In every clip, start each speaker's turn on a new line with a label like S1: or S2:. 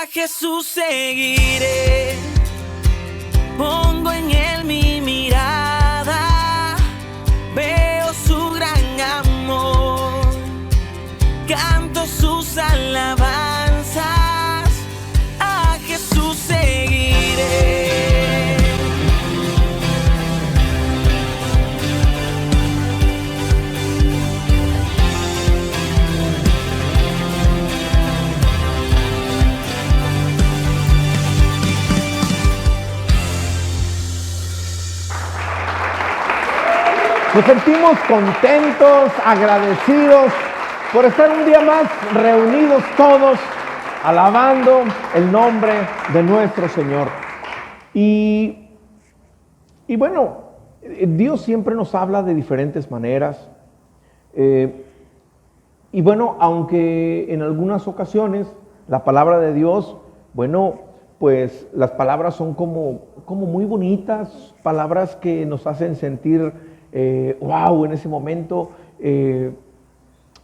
S1: A Jesús seguiré, pongo en él mi mirada, veo su gran amor, canto sus alabanzas, a Jesús seguiré.
S2: Nos sentimos contentos, agradecidos por estar un día más reunidos todos, alabando el nombre de nuestro Señor. Y bueno, Dios siempre nos habla de diferentes maneras. Y bueno, aunque en algunas ocasiones la palabra de Dios, bueno, pues las palabras son como muy bonitas, palabras que nos hacen sentir wow, en ese momento,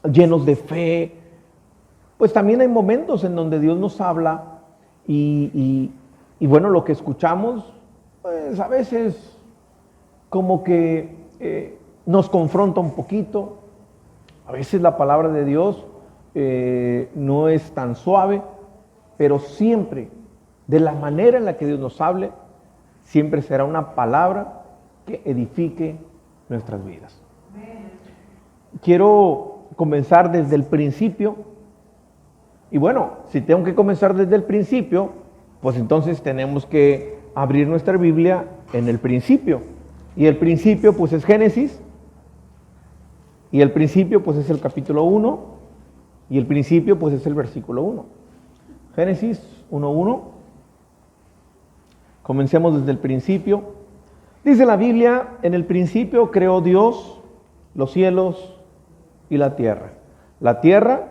S2: llenos de fe. Pues también hay momentos en donde Dios nos habla y bueno, lo que escuchamos, pues a veces como que nos confronta un poquito. A veces la palabra de Dios no es tan suave, pero siempre, de la manera en la que Dios nos hable, siempre será una palabra que edifique nuestras vidas. Quiero comenzar desde el principio. Y bueno, si tengo que comenzar desde el principio, pues entonces tenemos que abrir nuestra Biblia en el principio. Y el principio pues es Génesis. Y el principio pues es el capítulo 1. Y el principio pues es el versículo 1. Génesis 1:1. Comencemos desde el principio. Dice la Biblia, en el principio creó Dios los cielos y la tierra. La tierra,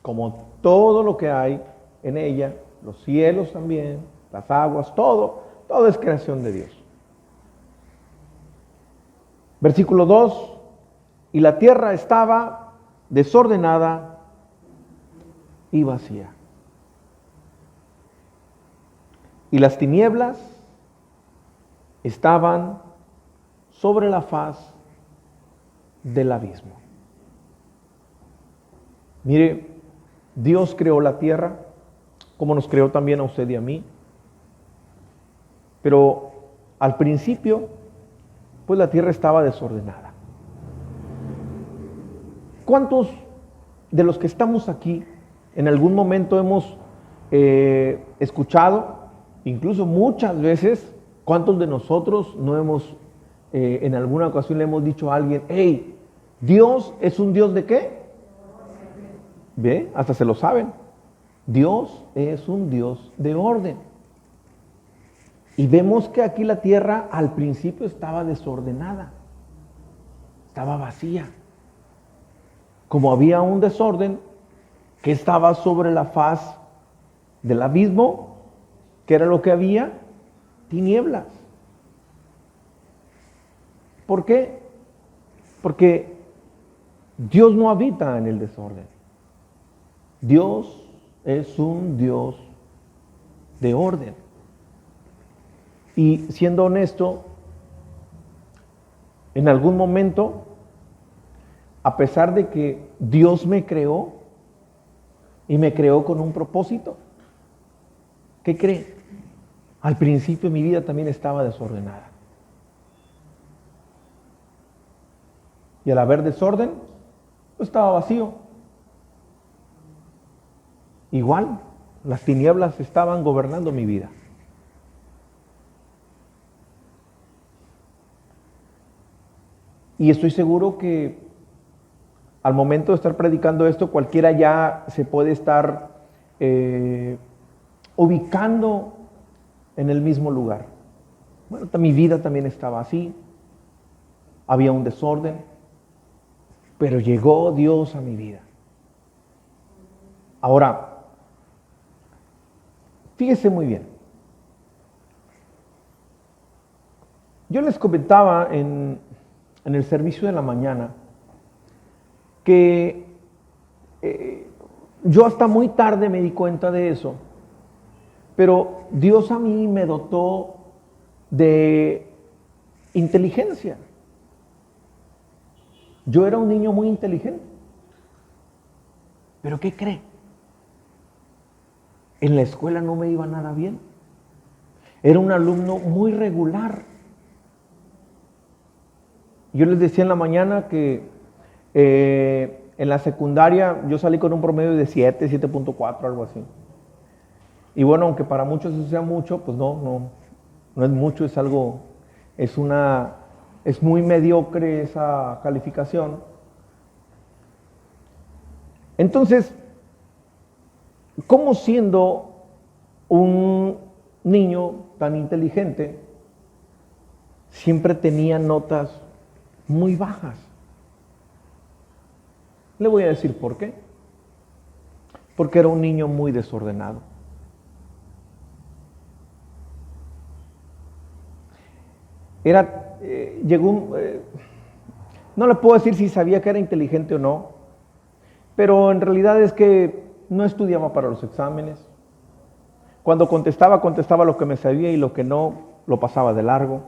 S2: como todo lo que hay en ella, los cielos también, las aguas, todo es creación de Dios. Versículo 2, y la tierra estaba desordenada y vacía. Y las tinieblas estaban sobre la faz del abismo. Mire, Dios creó la tierra, como nos creó también a usted y a mí. Pero al principio, pues la tierra estaba desordenada. ¿Cuántos de los que estamos aquí en algún momento hemos escuchado, incluso muchas veces, cuántos de nosotros no hemos, en alguna ocasión le hemos dicho a alguien, hey, Dios es un Dios de qué? ¿Ve? Hasta se lo saben. Dios es un Dios de orden. Y vemos que aquí la tierra al principio estaba desordenada, estaba vacía. Como había un desorden que estaba sobre la faz del abismo, ¿qué era lo que había? Tinieblas. ¿Por qué? Porque Dios no habita en el desorden. Dios es un Dios de orden. Y siendo honesto, en algún momento, a pesar de que Dios me creó y me creó con un propósito, ¿qué cree? Al principio mi vida también estaba desordenada. Y al haber desorden, pues estaba vacío. Igual, las tinieblas estaban gobernando mi vida. Y estoy seguro que al momento de estar predicando esto, cualquiera ya se puede estar ubicando en el mismo lugar. Bueno, mi vida también estaba así. Había un desorden. Pero llegó Dios a mi vida. Ahora, fíjese muy bien. Yo les comentaba en el servicio de la mañana que yo hasta muy tarde me di cuenta de eso, Pero Dios a mí me dotó de inteligencia. Yo era un niño muy inteligente. ¿Pero qué cree? En la escuela no me iba nada bien. Era un alumno muy regular. Yo les decía en la mañana que en la secundaria yo salí con un promedio de 7.4, algo así. Y bueno, aunque para muchos eso sea mucho, pues no es mucho, es algo, es muy mediocre esa calificación. Entonces, ¿cómo siendo un niño tan inteligente, siempre tenía notas muy bajas? Le voy a decir por qué. Porque era un niño muy desordenado. No le puedo decir si sabía que era inteligente o no, pero en realidad es que no estudiaba para los exámenes. Cuando contestaba lo que me sabía y lo que no, lo pasaba de largo.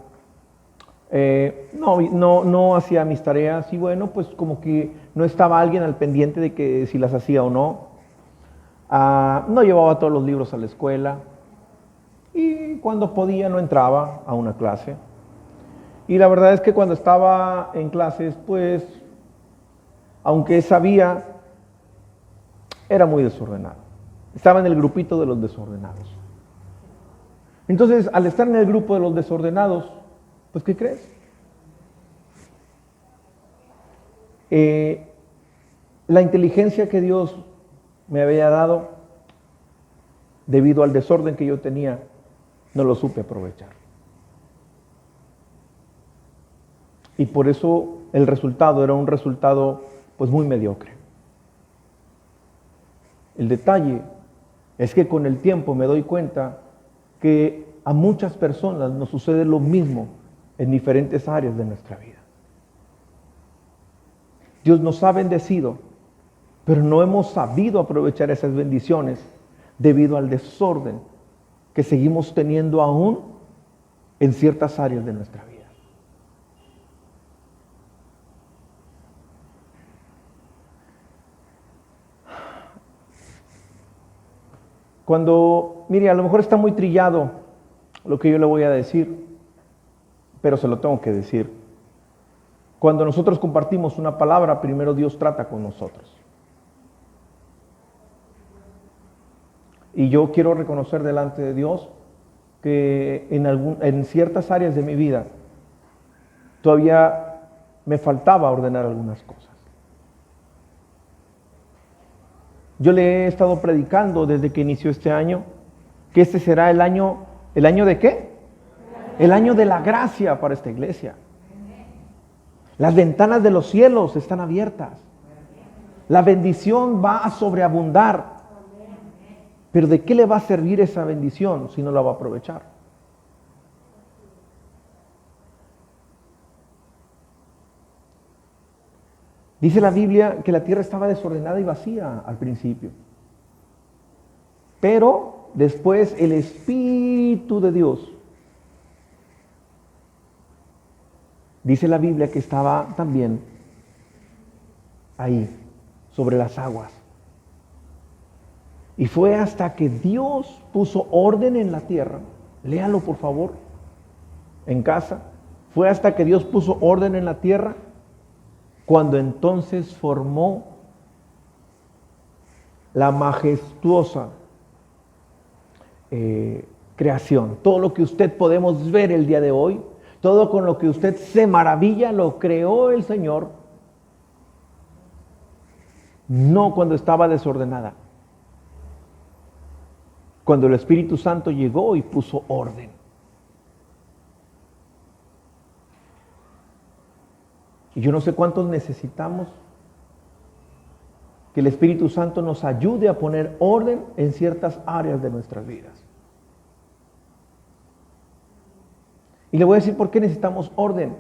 S2: No hacía mis tareas y bueno, pues como que no estaba alguien al pendiente de que si las hacía o no. No llevaba todos los libros a la escuela y cuando podía no entraba a una clase. Y la verdad es que cuando estaba en clases, pues, aunque sabía, era muy desordenado. Estaba en el grupito de los desordenados. Entonces, al estar en el grupo de los desordenados, pues, ¿qué crees? La inteligencia que Dios me había dado, debido al desorden que yo tenía, no lo supe aprovechar. Y por eso el resultado era un resultado pues muy mediocre. El detalle es que con el tiempo me doy cuenta que a muchas personas nos sucede lo mismo en diferentes áreas de nuestra vida. Dios nos ha bendecido, pero no hemos sabido aprovechar esas bendiciones debido al desorden que seguimos teniendo aún en ciertas áreas de nuestra vida. Mire, a lo mejor está muy trillado lo que yo le voy a decir, pero se lo tengo que decir. Cuando nosotros compartimos una palabra, primero Dios trata con nosotros. Y yo quiero reconocer delante de Dios que en ciertas áreas de mi vida todavía me faltaba ordenar algunas cosas. Yo le he estado predicando desde que inició este año, que este será ¿el año de qué? El año de la gracia para esta iglesia. Las ventanas de los cielos están abiertas. La bendición va a sobreabundar. Pero ¿de qué le va a servir esa bendición si no la va a aprovechar? Dice la Biblia que la tierra estaba desordenada y vacía al principio. Pero después el Espíritu de Dios, dice la Biblia que estaba también ahí, sobre las aguas. Y fue hasta que Dios puso orden en la tierra, léalo por favor, en casa, fue hasta que Dios puso orden en la tierra, cuando entonces formó la majestuosa creación. Todo lo que usted podemos ver el día de hoy, todo con lo que usted se maravilla, lo creó el Señor, no cuando estaba desordenada. Cuando el Espíritu Santo llegó y puso orden. Y yo no sé cuántos necesitamos que el Espíritu Santo nos ayude a poner orden en ciertas áreas de nuestras vidas. Y le voy a decir por qué necesitamos orden.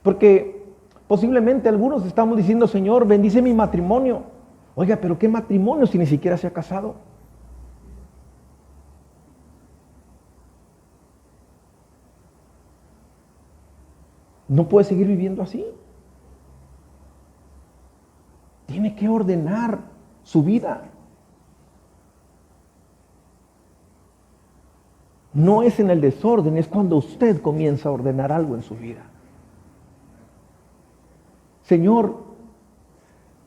S2: Porque posiblemente algunos estamos diciendo, Señor, bendice mi matrimonio. Oiga, pero ¿qué matrimonio si ni siquiera se ha casado? no puede seguir viviendo así. Tiene que ordenar su vida. No es en el desorden, es cuando usted comienza a ordenar algo en su vida. Señor,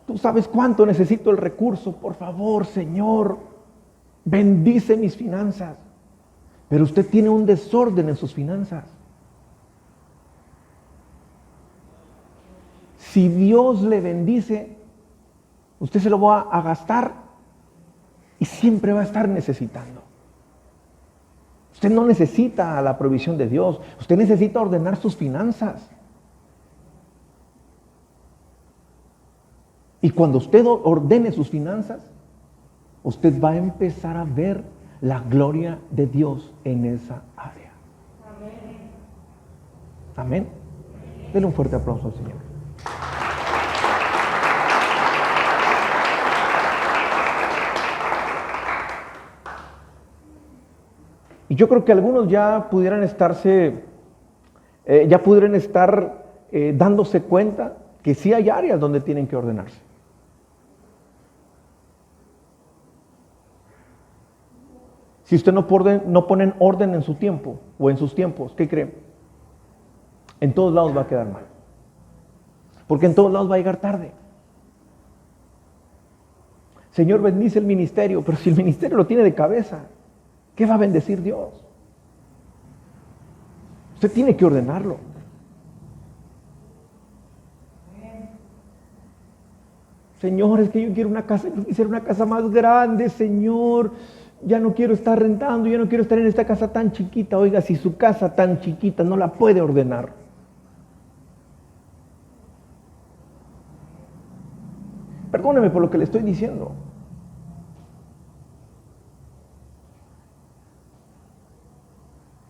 S2: tú sabes cuánto necesito el recurso. Por favor, Señor, bendice mis finanzas. Pero usted tiene un desorden en sus finanzas. Si Dios le bendice, usted se lo va a gastar y siempre va a estar necesitando. Usted no necesita la provisión de Dios, usted necesita ordenar sus finanzas. Y cuando usted ordene sus finanzas, usted va a empezar a ver la gloria de Dios en esa área. Amén. Denle un fuerte aplauso al Señor. Y yo creo que algunos ya pudieran estar dándose cuenta que sí hay áreas donde tienen que ordenarse. Si usted no pone orden en su tiempo o en sus tiempos, ¿qué cree? En todos lados va a quedar mal. Porque en todos lados va a llegar tarde. Señor, bendice el ministerio, pero si el ministerio lo tiene de cabeza, ¿qué va a bendecir Dios? Usted tiene que ordenarlo. Señor, es que yo quiero una casa, yo quisiera una casa más grande, Señor. Ya no quiero estar rentando, ya no quiero estar en esta casa tan chiquita. Oiga, si su casa tan chiquita no la puede ordenar. Perdóneme por lo que le estoy diciendo.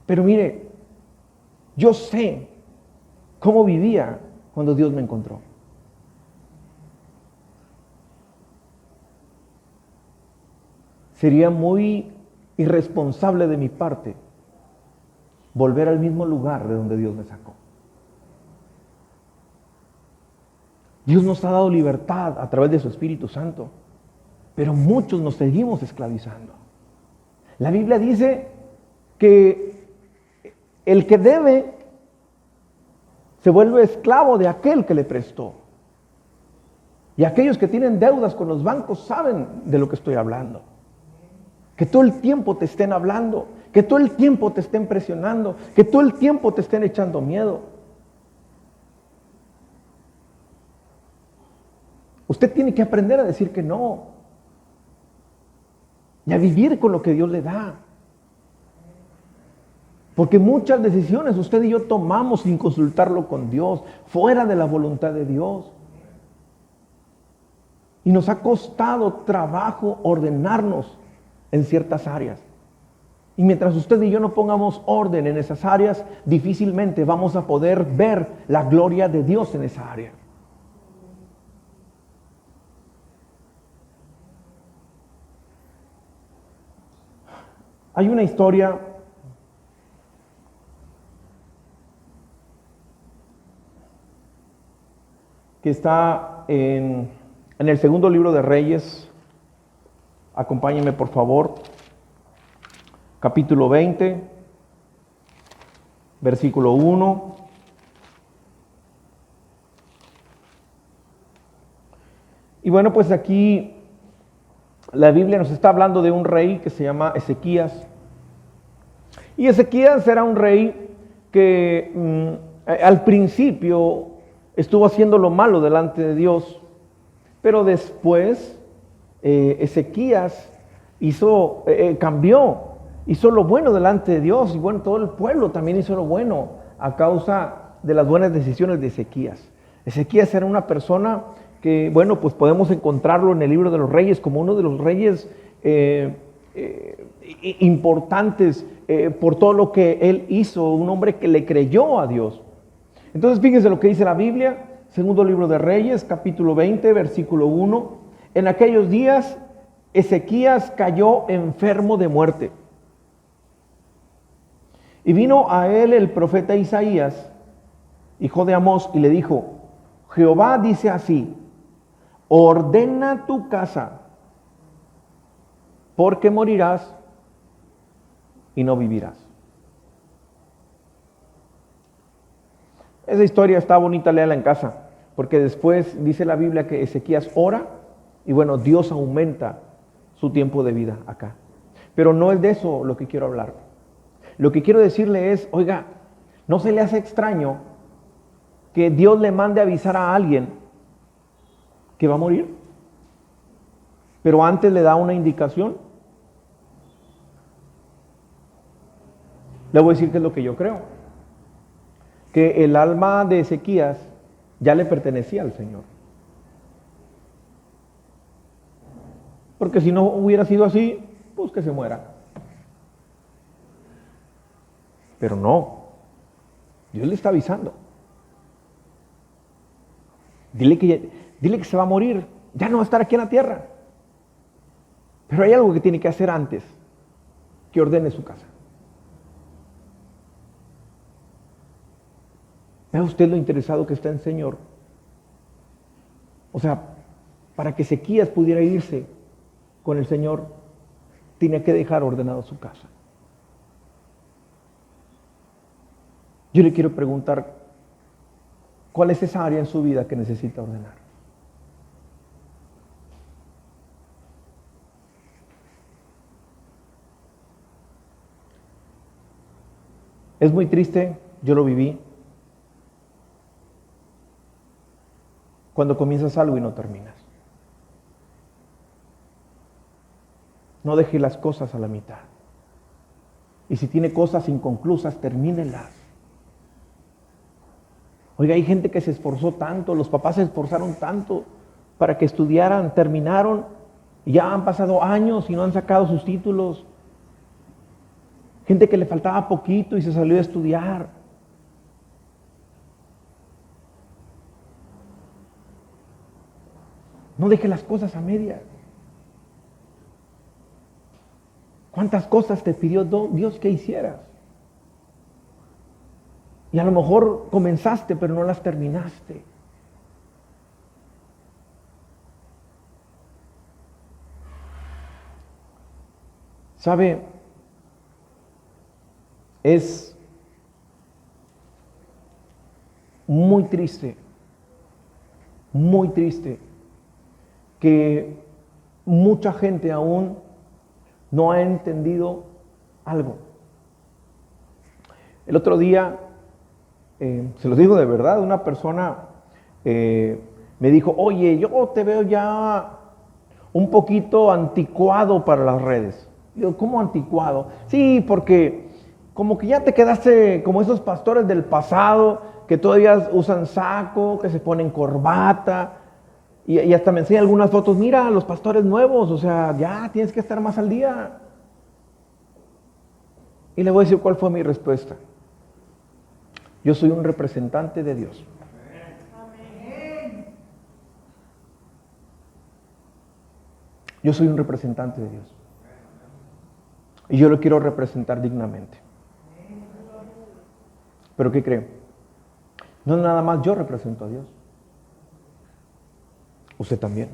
S2: Pero mire, yo sé cómo vivía cuando Dios me encontró. Sería muy irresponsable de mi parte volver al mismo lugar de donde Dios me sacó. Dios nos ha dado libertad a través de su Espíritu Santo, pero muchos nos seguimos esclavizando. La Biblia dice que el que debe se vuelve esclavo de aquel que le prestó. Y aquellos que tienen deudas con los bancos saben de lo que estoy hablando. Que todo el tiempo te estén hablando, que todo el tiempo te estén presionando, que todo el tiempo te estén echando miedo. Usted tiene que aprender a decir que no. Y a vivir con lo que Dios le da. Porque muchas decisiones usted y yo tomamos sin consultarlo con Dios, fuera de la voluntad de Dios. Y nos ha costado trabajo ordenarnos en ciertas áreas. Y mientras usted y yo no pongamos orden en esas áreas, difícilmente vamos a poder ver la gloria de Dios en esa área. Hay una historia que está en el segundo libro de Reyes. Acompáñenme por favor. Capítulo 20, versículo 1. Y bueno, pues aquí la Biblia nos está hablando de un rey que se llama Ezequías. Y Ezequías era un rey que al principio estuvo haciendo lo malo delante de Dios, pero después Ezequías cambió, hizo lo bueno delante de Dios, y bueno, todo el pueblo también hizo lo bueno a causa de las buenas decisiones de Ezequías. Ezequías era una persona que, bueno, pues podemos encontrarlo en el libro de los Reyes como uno de los reyes importantes por todo lo que él hizo, un hombre que le creyó a Dios. Entonces fíjense lo que dice la Biblia, segundo libro de Reyes, capítulo 20, versículo 1. En aquellos días Ezequías cayó enfermo de muerte. Y vino a él el profeta Isaías hijo de Amós, y le dijo: Jehová dice así: ordena tu casa, porque morirás y no vivirás. Esa historia está bonita, léala en casa, porque después dice la Biblia que Ezequías ora y bueno, Dios aumenta su tiempo de vida acá. Pero no es de eso lo que quiero hablar. Lo que quiero decirle es, oiga, ¿no se le hace extraño que Dios le mande avisar a alguien que va a morir? Pero antes le da una indicación. Le voy a decir qué es lo que yo creo. Que el alma de Ezequías ya le pertenecía al Señor. Porque si no hubiera sido así, pues que se muera. Pero no, Dios le está avisando. Dile que se va a morir, ya no va a estar aquí en la tierra. Pero hay algo que tiene que hacer antes, que ordene su casa. ¿Ve usted lo interesado que está el Señor? O sea, para que Ezequías pudiera irse con el Señor, tenía que dejar ordenado su casa. Yo le quiero preguntar, ¿cuál es esa área en su vida que necesita ordenar? Es muy triste, yo lo viví. Cuando comienzas algo y no terminas. No deje las cosas a la mitad. Y si tiene cosas inconclusas, termínelas. Oiga, hay gente que se esforzó tanto, los papás se esforzaron tanto para que estudiaran, terminaron, y ya han pasado años y no han sacado sus títulos. Gente que le faltaba poquito y se salió a estudiar. No deje las cosas a medias. ¿Cuántas cosas te pidió Dios que hicieras? Y a lo mejor comenzaste, pero no las terminaste. ¿Sabe? Es muy triste que mucha gente aún no ha entendido algo. El otro día, se lo digo de verdad, una persona me dijo: oye, yo te veo ya un poquito anticuado para las redes. Digo, ¿cómo anticuado? Sí, porque como que ya te quedaste como esos pastores del pasado que todavía usan saco, que se ponen corbata. Y hasta me enseña algunas fotos. Mira, los pastores nuevos, o sea, ya tienes que estar más al día. Y le voy a decir cuál fue mi respuesta. Yo soy un representante de Dios. Yo soy un representante de Dios. Y yo lo quiero representar dignamente. ¿Pero qué creen? No nada más yo represento a Dios. Usted también.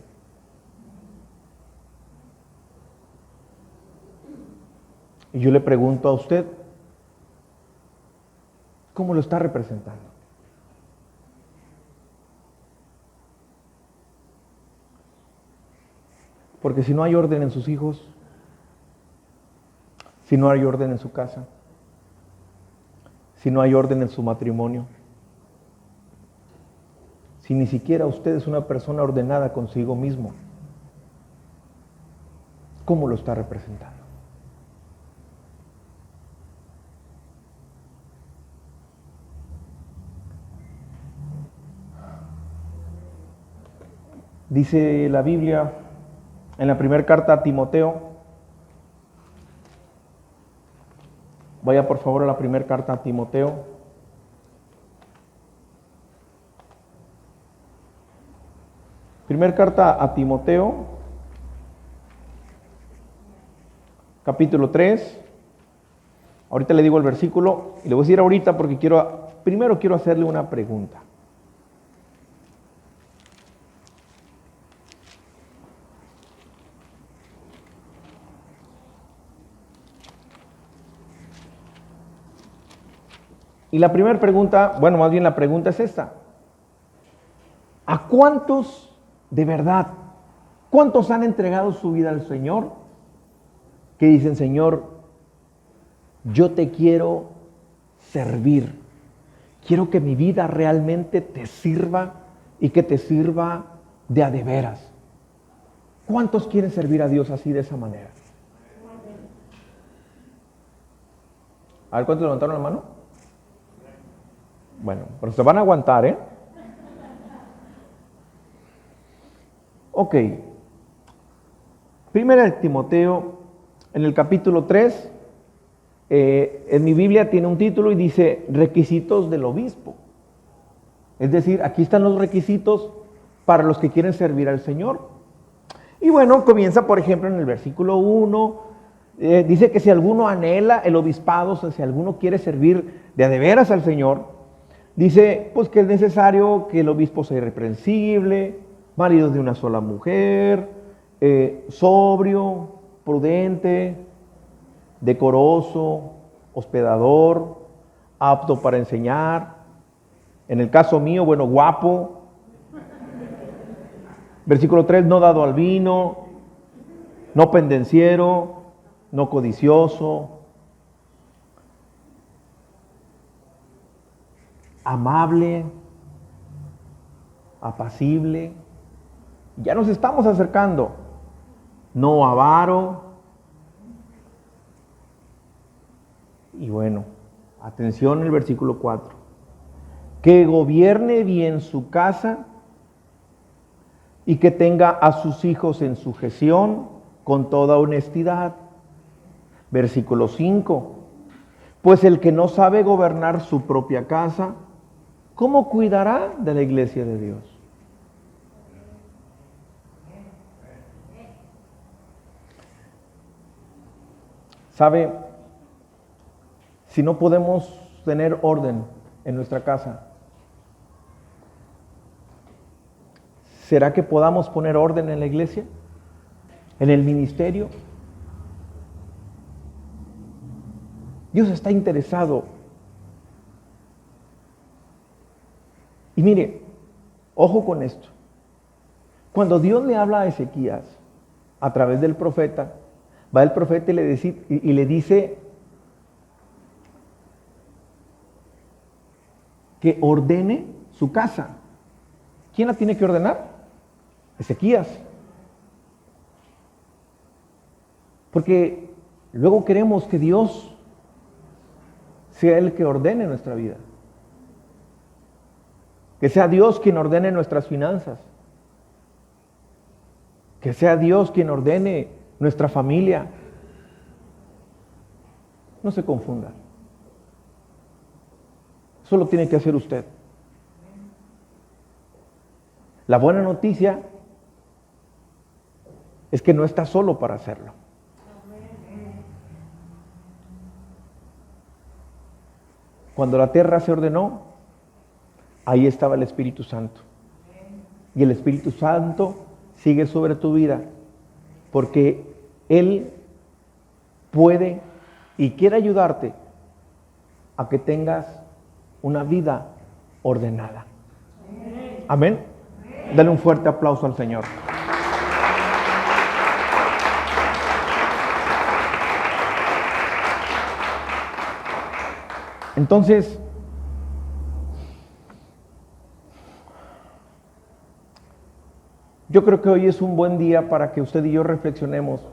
S2: Y yo le pregunto a usted, ¿cómo lo está representando? Porque si no hay orden en sus hijos, si no hay orden en su casa, si no hay orden en su matrimonio, si ni siquiera usted es una persona ordenada consigo mismo, ¿cómo lo está representando? Dice la Biblia en la primera carta a Timoteo, vaya por favor a la primera carta a Timoteo, primera carta a Timoteo, capítulo 3, Ahorita le digo el versículo y le voy a decir ahorita porque primero quiero hacerle una pregunta. Y la primera pregunta, bueno, más bien la pregunta es esta. ¿A cuántos, de verdad, cuántos han entregado su vida al Señor? Que dicen, Señor, yo te quiero servir. Quiero que mi vida realmente te sirva y que te sirva de a de veras. ¿Cuántos quieren servir a Dios así de esa manera? A ver, ¿cuántos levantaron la mano? Bueno, pero se van a aguantar, ¿eh? Ok. Primera de Timoteo, en el capítulo 3, en mi Biblia tiene un título y dice requisitos del obispo. Es decir, aquí están los requisitos para los que quieren servir al Señor. Y bueno, comienza por ejemplo en el versículo 1, dice que si alguno anhela el obispado, o sea, si alguno quiere servir de a de veras al Señor, dice pues que es necesario que el obispo sea irreprensible, marido de una sola mujer, sobrio, prudente, decoroso, hospedador, apto para enseñar. En el caso mío, bueno, guapo. Versículo 3, no dado al vino, no pendenciero, no codicioso, amable, apacible. Ya nos estamos acercando. No avaro. Y bueno, atención el versículo 4. Que gobierne bien su casa y que tenga a sus hijos en sujeción con toda honestidad. Versículo 5. Pues el que no sabe gobernar su propia casa, ¿cómo cuidará de la iglesia de Dios? ¿Sabe? Si no podemos tener orden en nuestra casa, ¿será que podamos poner orden en la iglesia? ¿En el ministerio? Dios está interesado. Y mire, ojo con esto. Cuando Dios le habla a Ezequías a través del profeta, va el profeta y le dice que ordene su casa. ¿Quién la tiene que ordenar? Ezequías. Porque luego queremos que Dios sea el que ordene nuestra vida. Que sea Dios quien ordene nuestras finanzas. Que sea Dios quien ordene nuestra familia. No se confunda. Eso lo tiene que hacer usted. La buena noticia es que no está solo para hacerlo. Cuando la tierra se ordenó, ahí estaba el Espíritu Santo. Y el Espíritu Santo sigue sobre tu vida porque Él puede y quiere ayudarte a que tengas una vida ordenada. Amén. Dale un fuerte aplauso al Señor. Entonces, yo creo que hoy es un buen día para que usted y yo reflexionemos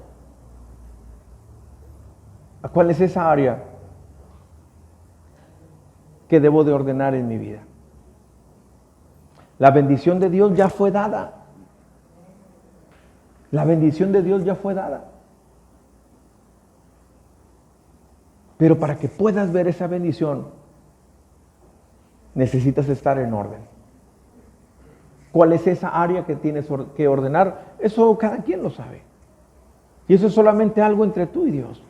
S2: a cuál es esa área que debo de ordenar en mi vida. La bendición de Dios ya fue dada. La bendición de Dios ya fue dada. Pero para que puedas ver esa bendición, necesitas estar en orden. ¿Cuál es esa área que tienes que ordenar? Eso cada quien lo sabe. Y eso es solamente algo entre tú y Dios.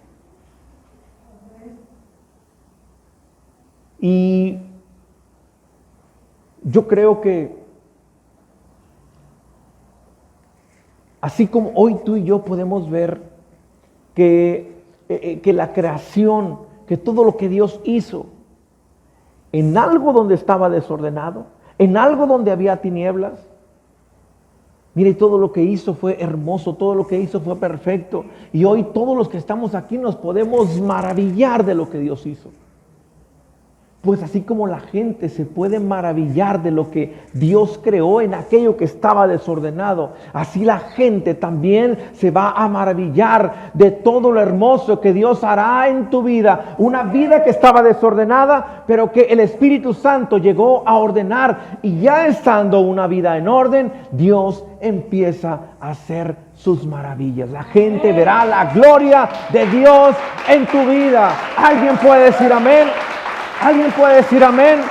S2: Y yo creo que así como hoy tú y yo podemos ver que la creación, que todo lo que Dios hizo, en algo donde estaba desordenado, en algo donde había tinieblas, mire, todo lo que hizo fue hermoso, todo lo que hizo fue perfecto. Y hoy todos los que estamos aquí nos podemos maravillar de lo que Dios hizo. Pues así como la gente se puede maravillar de lo que Dios creó en aquello que estaba desordenado, así la gente también se va a maravillar de todo lo hermoso que Dios hará en tu vida. Una vida que estaba desordenada, pero que el Espíritu Santo llegó a ordenar. Y ya estando una vida en orden, Dios empieza a hacer sus maravillas. La gente verá la gloria de Dios en tu vida. ¿Alguien puede decir amén? ¿Alguien puede decir amén?